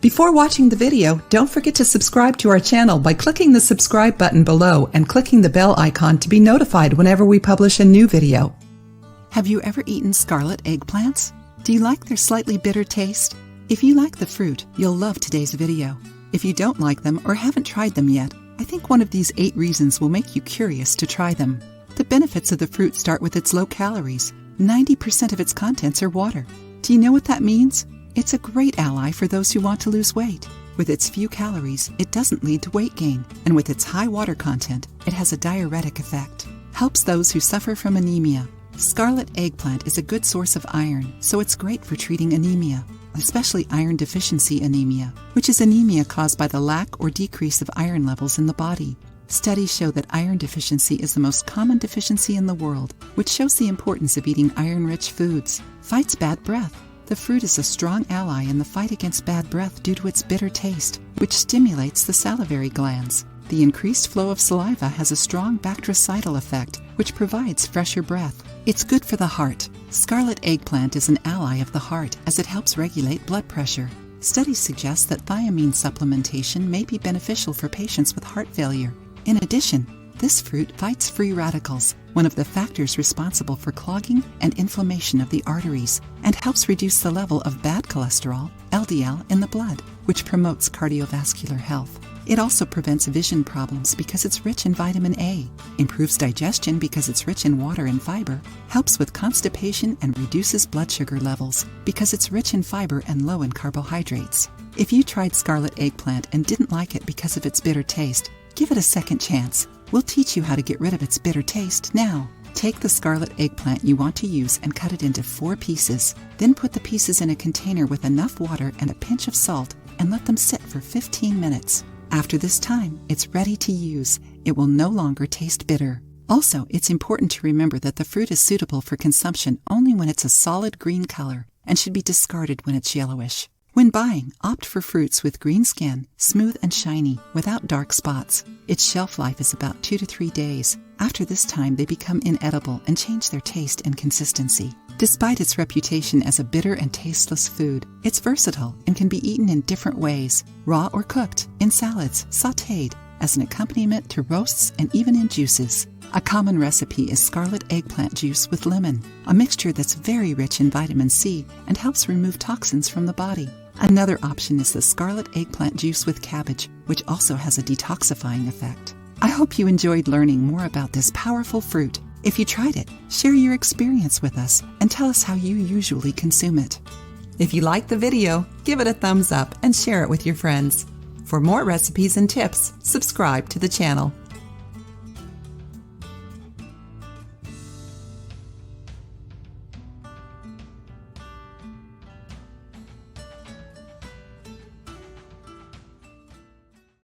Before watching the video, don't forget to subscribe to our channel by clicking the subscribe button below and clicking the bell icon to be notified whenever we publish a new video. Have you ever eaten scarlet eggplants? Do you like their slightly bitter taste? If you like the fruit, you'll love today's video. If you don't like them or haven't tried them yet, I think one of these 8 reasons will make you curious to try them. The benefits of the fruit start with its low calories. 90% of its contents are water. Do you know what that means? It's a great ally for those who want to lose weight. With its few calories, it doesn't lead to weight gain, and with its high water content, it has a diuretic effect. Helps those who suffer from anemia. Scarlet eggplant is a good source of iron, so it's great for treating anemia, especially iron deficiency anemia, which is anemia caused by the lack or decrease of iron levels in the body. Studies show that iron deficiency is the most common deficiency in the world, which shows the importance of eating iron-rich foods. Fights bad breath. The fruit is a strong ally in the fight against bad breath due to its bitter taste, which stimulates the salivary glands. The increased flow of saliva has a strong bactericidal effect, which provides fresher breath. It's good for the heart. Scarlet eggplant is an ally of the heart as it helps regulate blood pressure. Studies suggest that thiamine supplementation may be beneficial for patients with heart failure. In addition, this fruit fights free radicals, one of the factors responsible for clogging and inflammation of the arteries, and helps reduce the level of bad cholesterol, LDL, in the blood, which promotes cardiovascular health. It also prevents vision problems because it's rich in vitamin A, improves digestion because it's rich in water and fiber, helps with constipation and reduces blood sugar levels because it's rich in fiber and low in carbohydrates. If you tried scarlet eggplant and didn't like it because of its bitter taste, give it a second chance. We'll teach you how to get rid of its bitter taste now. Take the scarlet eggplant you want to use and cut it into 4 pieces. Then put the pieces in a container with enough water and a pinch of salt and let them sit for 15 minutes. After this time, it's ready to use. It will no longer taste bitter. Also, it's important to remember that the fruit is suitable for consumption only when it's a solid green color and should be discarded when it's yellowish. When buying, opt for fruits with green skin, smooth and shiny, without dark spots. Its shelf life is about 2 to 3 days. After this time, they become inedible and change their taste and consistency. Despite its reputation as a bitter and tasteless food, it's versatile and can be eaten in different ways, raw or cooked, in salads, sautéed, as an accompaniment to roasts, and even in juices. A common recipe is scarlet eggplant juice with lemon, a mixture that's very rich in vitamin C and helps remove toxins from the body. Another option is the scarlet eggplant juice with cabbage, which also has a detoxifying effect. I hope you enjoyed learning more about this powerful fruit. If you tried it, share your experience with us and tell us how you usually consume it. If you liked the video, give it a thumbs up and share it with your friends. For more recipes and tips, subscribe to the channel.